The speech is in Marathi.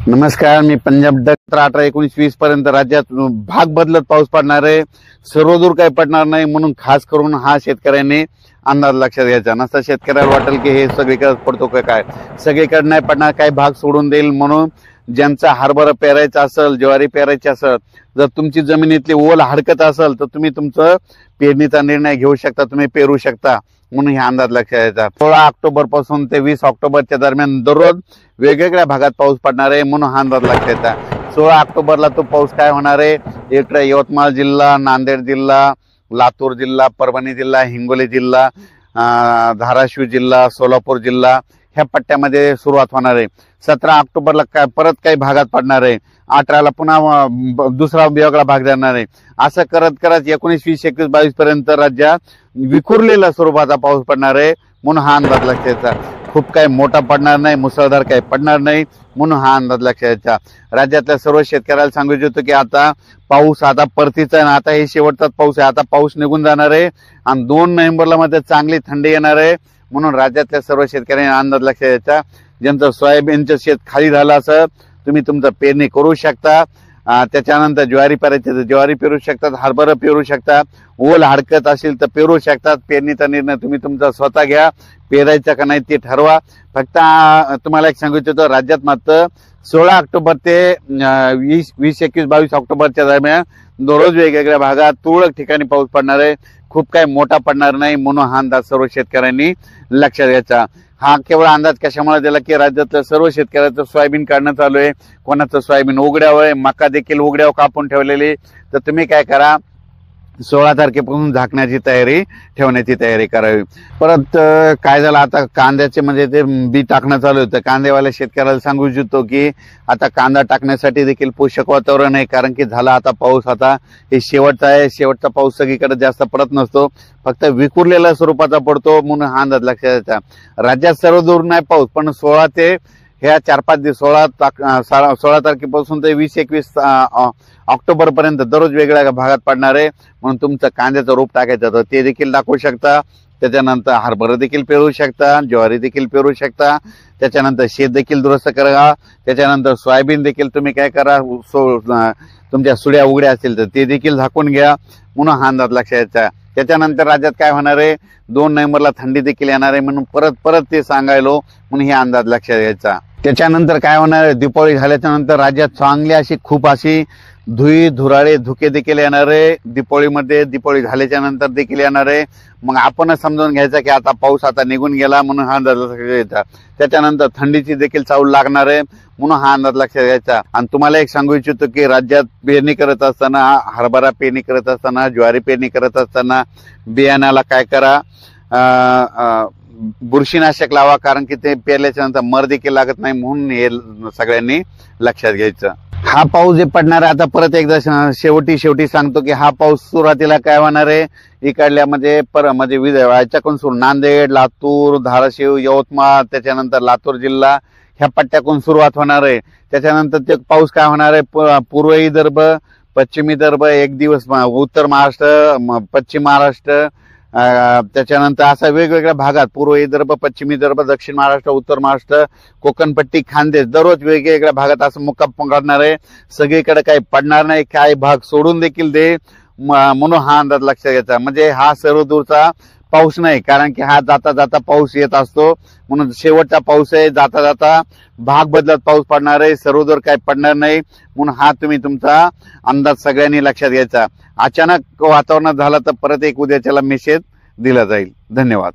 नमस्कार, मी पंजाब डक 18-19-20 पर्यंत राज्यात भाग बदलत पाऊस पडणार आहे. सर्वदूर काही पडणार नाही म्हणून खास करून हा शेतकऱ्यांनी अंदाज लक्षात घ्यायचा. नसता शेतकऱ्याला वाटेल की हे सगळीकडे पडतो का काय, सगळीकडे नाही पडणार, काही भाग सोडून देईल. म्हणून ज्यांचा हरभरा पेरायचा असेल, ज्वारी पेरायची असेल, जर तुमची जमिनीतली ओल हडकत असेल तर तुम्ही तुमचं पेरणीचा निर्णय घेऊ शकता, तुम्ही पेरू शकता. म्हणून हे अंदाज लक्षात घ्यायचा. 16 ऑक्टोबर पासून ते 20 ऑक्टोबरच्या दरम्यान दररोज वेगवेगळ्या भागात पाऊस पडणार आहे. म्हणून हा अंदाज लक्षात घ्यायचा. 16 ऑक्टोबरला तो पाऊस काय होणार आहे, इकडे यवतमाळ जिल्हा, नांदेड जिल्हा, लातूर जिल्हा, परभणी जिल्हा, हिंगोली जिल्हा, धाराशिव जिल्हा, सोलापूर जिल्हा ह्या पट्ट्यामध्ये सुरुवात होणार आहे. 17 ऑक्टोबरला काय परत काही भागात पडणार आहे. 18ला पुन्हा दुसरा वेगळा भाग जाणार आहे. असं करत करत 19, 20, 21, 22 पर्यंत राज्यात विखुरलेल्या स्वरूपाचा पाऊस पडणार आहे. म्हणून हा अंदाज लक्षात घ्यायचा. खूप काही मोठा पडणार नाही, मुसळधार काही पडणार नाही. म्हणून हा अंदाज लक्षात घ्यायचा. राज्यातल्या सर्व शेतकऱ्याला सांगू इच्छितो की आता पाऊस आता परतीचा आहे. आता हे शेवटचाच पाऊस आहे. आता पाऊस निघून जाणार आहे आणि 2 नोव्हेंबरला मध्ये चांगली थंडी येणार आहे. म्हणून राज्यातल्या सर्व शेतकऱ्यांनी अंदाज लक्षात घ्यायचा. ज्यांचं सोयाबीनचं शेत खाली झालं असं तुम्ही तुमचं पेरणी करू शकता. त्याच्यानंतर ज्वारी पेरायची तर ज्वारी पेरू शकतात, हरभरा पेरू शकतात, ओल हडकत असेल तर पेरू शकतात. पेरणीचा निर्णय तुम्ही तुमचा स्वतः घ्या. पेरायचा का नाही ते ठरवा. फक्त तुम्हाला एक सांगू इच्छितो, राज्यात मात्र 16 ऑक्टोबर ते 20, 21, 22 ऑक्टोबरच्या दरम्यान दररोज वेगवेगळ्या भागात तुरळक ठिकाणी पाऊस पडणार आहे. खूप काही मोठा पडणार नाही. म्हणून हा अंदाज सर्व शेतकऱ्यांनी लक्षात घ्यायचा. हा केवळ अंदाज कशामुळे दिला की राज्यातल्या सर्व शेतकऱ्याचं सोयाबीन काढणं चालू आहे. कोणाचं सोयाबीन उघड्यावर आहे, मका देखील उघड्यावर कापून ठेवलेली. तर तुम्ही काय करा, 16 तारखेपासून झाकण्याची तयारी ठेवण्याची तयारी करावी. परत काय झालं, आता कांद्याचे म्हणजे ते बी टाकणं चालू होतं. कांदेवाल्या शेतकऱ्याला सांगू इच्छितो की आता कांदा टाकण्यासाठी देखील पोषक वातावरण आहे. कारण की झाला आता पाऊस, आता हे शेवटचा आहे. शेवटचा पाऊस सगळीकडे जास्त पडत नसतो, फक्त विखुरलेल्या स्वरूपाचा पडतो. म्हणून हा अंदाज लक्षात घ्यायचा. राज्यात सर्व दूर नाही पाऊस, पण 16 ते ह्या 4-5 दिवस 16 तारखेपासून ते 20-21 ऑक्टोबर पर्यंत दररोज वेगळ्या भागात पडणार आहे. म्हणून तुमचं कांद्याचं रोप टाकायचं तर ते देखील टाकू शकता. त्याच्यानंतर हरभरा देखील पेरू शकता, ज्वारी देखील पेरू शकता. त्याच्यानंतर शेत देखील दुरुस्त करा. त्याच्यानंतर सोयाबीन देखील तुम्ही काय करा, तुमच्या सुड्या उघड्या असतील तर ते देखील झाकून घ्या. म्हणून हा अंदाज लक्षात घ्यायचा. त्याच्यानंतर राज्यात काय होणार आहे, 2 नोव्हेंबरला थंडी देखील येणार आहे. म्हणून परत ते सांगायलो. म्हणून हे अंदाज लक्षात घ्यायचा. त्याच्यानंतर काय होणार आहे, दिवाळी झाल्याच्या नंतर राज्यात चांगली अशी खूप अशी धुई धुराळे धुके देखील येणार आहे. दिवाळी झाल्याच्या नंतर देखील येणार आहे. मग आपणच समजून घ्यायचं की आता पाऊस आता निघून गेला. म्हणून हा अंदाज लक्षात घ्यायचा. त्याच्यानंतर थंडीची देखील चाहूल लागणार आहे. म्हणून हा अंदाज लक्षात घ्यायचा. आणि तुम्हाला एक सांगू इच्छितो की राज्यात पेरणी करत असताना, हरभरा पेरणी करत असताना, ज्वारी पेरणी करत असताना बियाण्याला काय करा, बुरशीनाशक लावा. कारण की ते पेरल्याच्या नंतर मर देखील लागत नाही. म्हणून हे सगळ्यांनी लक्षात घ्यायचं. हा पाऊस जे पडणार आहे, आता परत एकदा शेवटी सांगतो की हा पाऊस सुरुवातीला काय होणार आहे, इकडल्या म्हणजे याच्याकडून सुरू नांदेड, लातूर, धाराशिव, यवतमाळ, त्याच्यानंतर लातूर जिल्हा ह्या पट्ट्याकडून सुरुवात होणार आहे. त्याच्यानंतर ते पाऊस काय होणार आहे, पूर्व विदर्भ, पश्चिम विदर्भ, एक दिवस उत्तर महाराष्ट्र, पश्चिम महाराष्ट्र, त्याच्यानंतर असा वेगवेगळ्या भागात पूर्व विदर्भ, पश्चिम विदर्भ, दक्षिण महाराष्ट्र, उत्तर महाराष्ट्र, कोकणपट्टी, खानदेश दररोज वेगवेगळ्या भागात असं मुक्काम करणार आहे. सगळीकडे काही पडणार नाही, काही भाग सोडून देखील दे. म्हणून हा अंदाज लक्षात घ्यायचा. म्हणजे हा सर्व दूरचा पाऊस नाही, कारण की हा जाता जाता पाऊस येत असतो. म्हणून शेवटचा पाऊस आहे. जाता जाता भाग बदलत पाऊस पडणार आहे. सर्वदूर काही पडणार नाही. म्हणून हा तुम्ही तुमचा अंदाज सगळ्यांनी लक्षात घ्यायचा. अचानक वातावरणात झाला तर परत एक उद्याच्याला मेसेज दिला जाईल. धन्यवाद.